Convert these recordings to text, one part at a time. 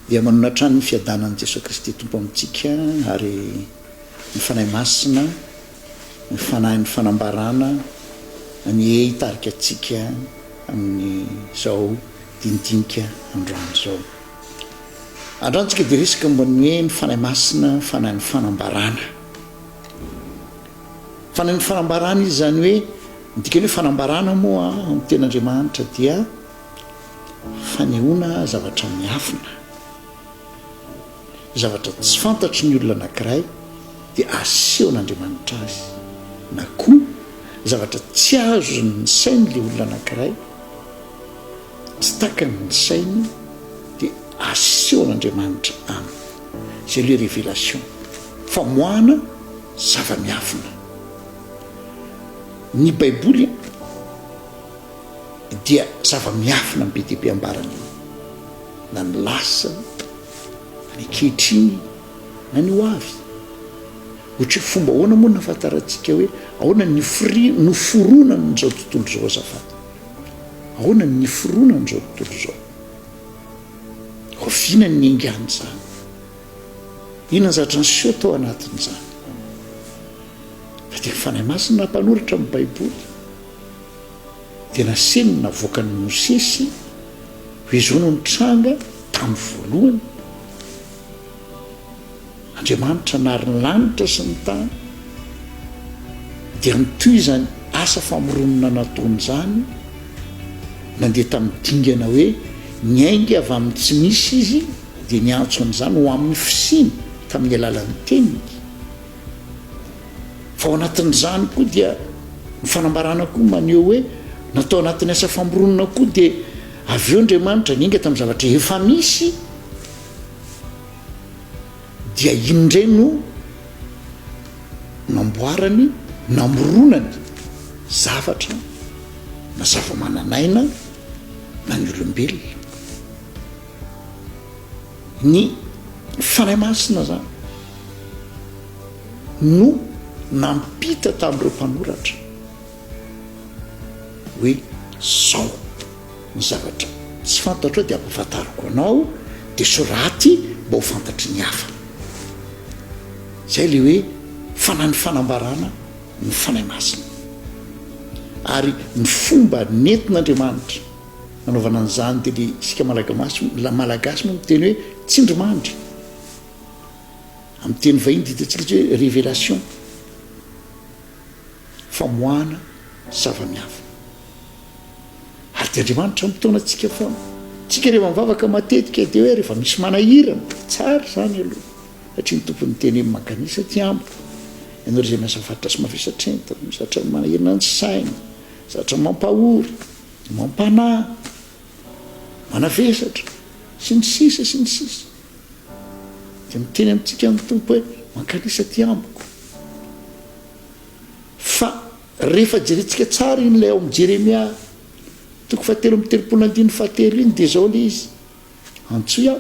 dia manona trany ny fiadanan'i Jesosy Kristy tompo amintsika ary ny fanahy masina ny fanahy ny fanambarana ny hitarika antsika amin'ny zao dindinika androany zao. Androantsika dia resaka mbony hoe ny fanahy masina fanahy ny fanambarana. Fanahy ny fanambarana izy zany hoe midikany hoe fanambarana moa amin'ny ten'Andriamanitra dia fanehoana zavatra miafina, zavatra tsy fantatry ny olona anankiray dia asehon'Andriamanitra azy, na koa zavatra tsy azo ny sainy le olona anankiray, tsy takany ny sainy dia asehon'Andriamanitra aminy. C'est le révélation, famoahana zava-miafina. Ny Baiboly dia zava-miafina be dia be ambarany, na ny lasa na ny ankehitriny na ny ho avy. Ohatra fomba ahoana moa nafantarantsika hoe ahoana ny noforonan zao tontolo zao azafady, ahoana ny niforonan zao tontolo zao, hoviana ny ingany zany, inona zavatra niseho tao anatin'izany. Fa dia fanahy masina mpanoratra amin'ny Baiboly dia naseny navoaka ny Mosesy hoe izao no nitranga tamin'ny voalohany Andriamanitra nary ny lanitra sy ny tany dia nitoy izany asa famoronana nataony zany, nandeha tamin'ny dingana hoe ny aingy avy amin'ny tsy misy izy dia niantso an'izany ho amin'ny fisiny tamin'ny alalan'ny teniny. Fa ao anatin'izany koa dia ny fanambarana koa maneho hoe natao anatin'ny asa famoronana koa dia avy eo Andriamanitra niainga tamin'ny zavatra efa misy dia indray no namboarany, namoronany zavatra na zava-mananaina na ny olombelona. Ny fanahy masina zany no nampita tamin'ireo mpanoratra hoe zao ny zavatra tsy fantatro dia ampahafantariko anao dia soraty mba ho fantatry ny hafa. Zay le hoe fanahy ny fanambarana ny fanahy masina. Ary ny fomba nentin'Andriamanitra nanaovana an'izany dia le isika malagasy moa miteny hoe tsindrimandry, amin'ny teny vahiny ditantsika hoe révélation, famoahana zava-miafina. Ary dia Andriamanitra mitona antsika foana. Tsika rehefa mivavaka matetika dia hoe rehefa misy manahirana tsara zany aloha, satria ny tompony teny amin'ny makanisa ty amiko ianao izay miasa faritra sy mavesatrentina, zatra manahirana ny saina, zatra mampahory, mampanahy, manavesatra sy ny sisa sy ny sisa, dia miteny amintsika amin'ny tompo hoe makanisa ty amiko. Fa rehefa jerentsika tsara iny lay ao amin'ny Jeremia 3:7 iny dia zao le izy: antsoy aho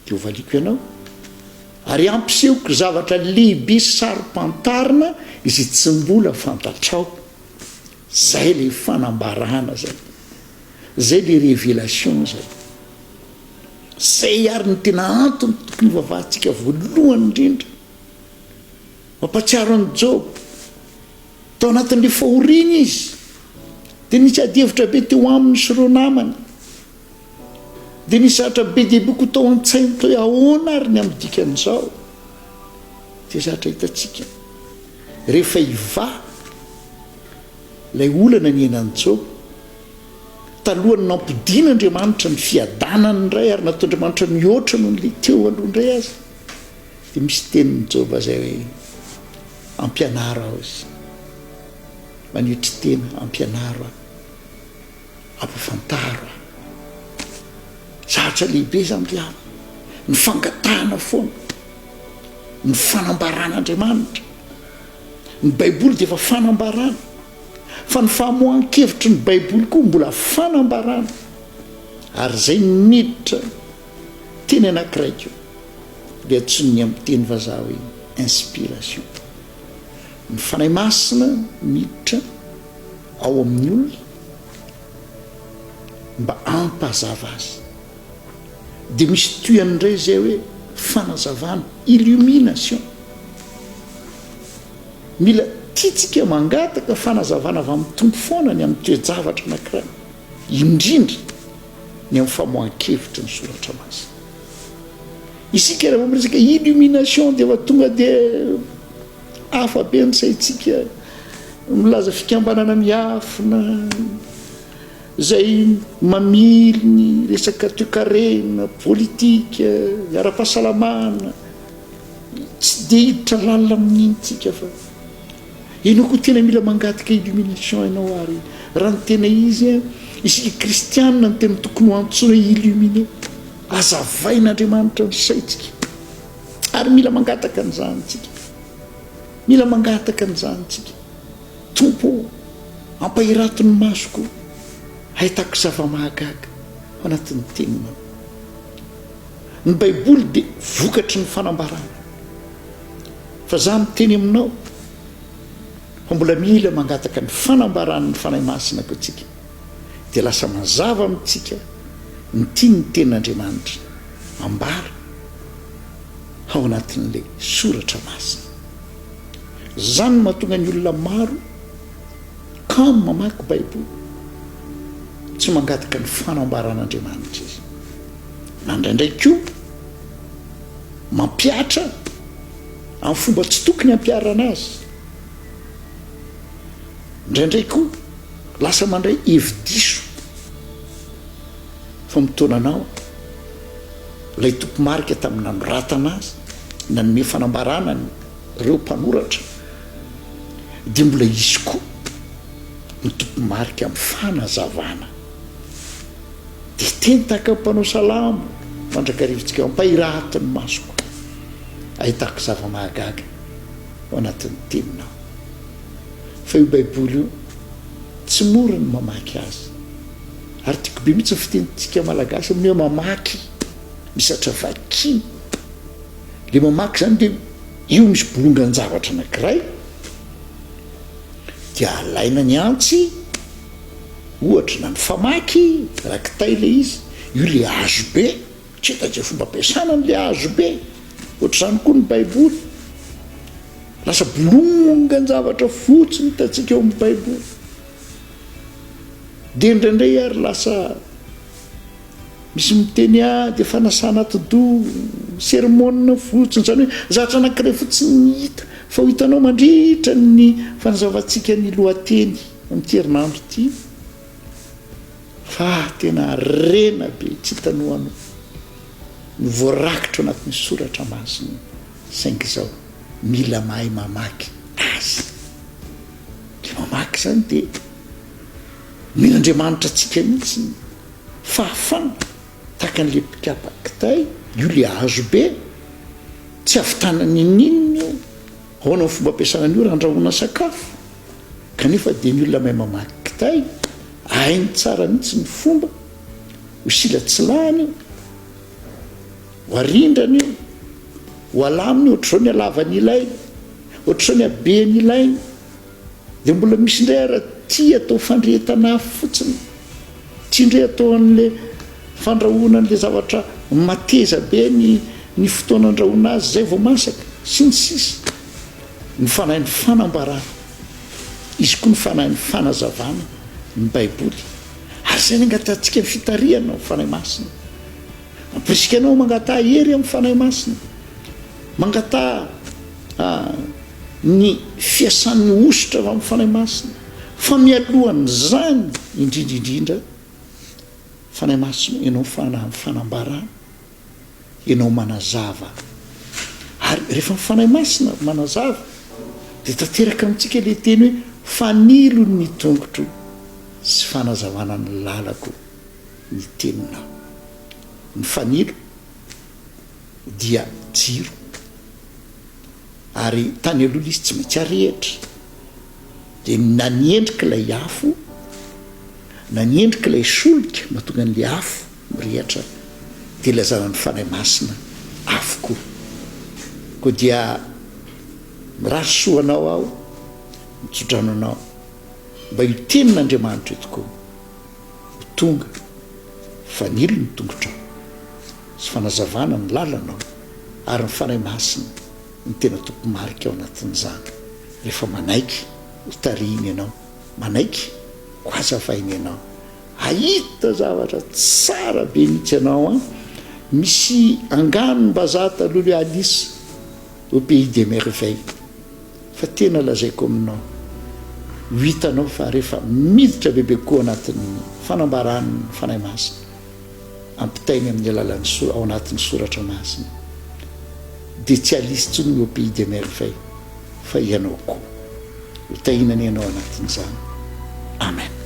dia ho valiko ianao ary ampisehoko zavatra lehibe sarom-pantarina izy tsy mbola fantatrao. Zay le fanambarana zay, zay le révélation zay, zay ary ny tena antony tokony vavahantsika voalohany indrindra. Mampatsiaro an'i Job tao anatin'le fahoriana izy dia nisy adihevitra be teo aminy sy ireo namany, dia nisy zatra be dehibe koa tao an-tsainy tao hoe ahoana ary ny amin'ny dikan'izao. Dia zatra hitantsika rehefa iva lay olana ny enan'i Job talohany nampidina Andriamanitra ny fiadanany indray ary natao Andriamanitra mihoatra noho n'le teo aloha indray azy, dia misy tenin'i Job zay hoe ampianaro aho izy, manitry tena ampianaro aho, ampafantaro aho. Zatra lehibe zany le ama ny fangatahana foana, ny fanambaran'Andriamanitra. Ny Baiboly dia efa fanambarana, fa ny famohan-kevitry ny Baiboly koa mbola fanambarana. Ary zay niditra teny anankiray dia antsonony amin'ny teny vazaha hoe inspiration. Ny fanahy masina miditra ao amin'ny olona mba ampazava azy, dia misy toyanyndray zay hoe fanazavana illumination. Mila tiatsika mangataka fanazavana avy amin'ny tompo foana ny amin'ny toejavatra anankiray, indrindra ny amin'ny famohan-kevitra ny soratra masina. Isika raha miresaka illumination dia efa tonga dia hafa be ny saitsika milaza fikambanana miafina zay mamily ny resaka toe-karena politika ara-pahasalamana, tsy dia hiditra lalina amin'intsika fa ianao koa tena mila mangataka illumination ianao. Ary raha ny tena izy isika kristianina ny tena tokony ho antsoina illumine, azavain'Andriamanitra ny saitsika. Ary mila mangataka an'izany tsika, mila mangataka an'izany tsika. Tompo ampahiratony masoko ahitako zava-mahagaga ao anatin'ny teninao. Ny baiboly dia vokatry ny fanambarana, fa za miteny aminao fa mbola mila mangataka ny fanambarana ny fanahy masina ko tsika, dia lasa mazava amintsika ny tiany tenin'Andriamanitra ambara ao anatin'ilay soratra masina. Zany mahatonga ny olona maro kamo mamaky baiboly tsy mangataka ny fanambaran'Andriamanitra izy. Nandraindray koa mampiatra amin'ny fomba tsy tokony hampiarana azy. Indraindray koa lasa mandray hevi-diso fa mitonanao ilay tompo-marika tamin'ny nanoratana azy, nanome fanambarana ireo mpanoratra, dia mbola izy koa ny tompo-marika amin'ny fanazavana. Dia teny tahaka mpanao salamo mandrakarivintsika ampahiratiny masoko ahitako zava-mahagaga ao anatin'ny teninao. Fa io baiboly io tsy mora ny mamaky azy, ary tiako be mihitsy ny fitenitsika malagasy amin'ny hoe mamaky misatra vakiny. Le mamaky zany dia io misy bolongan-javatra anankiray dia alaina ny antsy, ohatra na ny famaky rakitay le izy, io le hazo be, tsy hitan'izay fomba ampiasana n'le hazo be, ohatr'izany koa ny baiboly. Lasa bolongan-javatra fotsiny hitantsika eo amin'ny baiboly. Dia indraindray ary lasa misy miteny dia fanasana ati-doha, sermona fotsiny, zany hoe zavatra anankiray fotsiny hita, fa ho hitanao mandritra ny fanazavantsika ny lohateny amin'ity herinandro ity. Fa tena rena be tsy hitanoanao ny voarakitra anatin'ny soratra masina, saingy izao mila mahay mamaky azy. Le mamaky zany dia miran'Andriamanitra antsika mihitsy fahafana tahaka an'le mpikapakitay, io le hazo be, tsy avitanany ninona io, ahoana ny fomba ampiasana an'io raha andrahoana sakafo. Kanefa dia ny olona mahay mamaky kitay hainy tsara mihitsy ny fomba ho silatsilahany io, ho arindrany io, ho alaminy, ohatr'izao ny alavany ilainy, ohatr'izao ny abeny ilainy. Dia mbola misy indray ara tia atao fandrehetana fotsiny, tia indray atao an'le fandrahoana an'le zavatra mateza be ny fotoana andrahoana azy zay vao masaka sy ny sisa. Ny fanahy ny fanambarana, izy koa ny fanahy ny fanazavana ny baiboly. Ary zay ny angatantsika ny fitariana amin'ny fanahy masina. Ampirisika anao mangata hery amin'ny fanahy masina, mangata ny fiasan'ny osotra avy amin'ny fanahy masina. Fa mialohan' zany indrindraindrindra fanahy masina ianao fanahy fanambarana, ianao manazava. Ary rehefa ny fanahy masina manazava dia tanteraka amintsika le teny hoe fanilo ny tongotro sy fanazavana ny lalako ny teninao. Ny fanilo dia jiro, ary tany aloha izy tsy maintsy arehitra. Dia na niendrika ilay afo, na niendrika ilay solika mahatonga an'le afo mirehatra, dia lazana ny fanahy masina afo koa. Koa dia mirasoanao aho, mitsodrananao mba io tenin'Andriamanitra io tokoa ho tonga fanilo ny tongotrao sy fanazavana ny lalanao ary ny fanahy masina ny tena tompomarika ao anatin'izany rehefa manaiky hotariny ianao manaiky ho azavainy ianao ahita zavatra tsara be mihitsy ianao a misy angano mbazaha taloha le Alice au pays des merveilles fa tena lazaiko aminao ho hitanao fa rehefa miditra bebe koa anatin'ny fanambarany fanahy masina ampitainy amin'ny alalan'ny ao anatin'ny soratra masina dia tsy Alice tsony au pays des merveilles fa ianao koa ho tahinany ianao anatin'izany amen.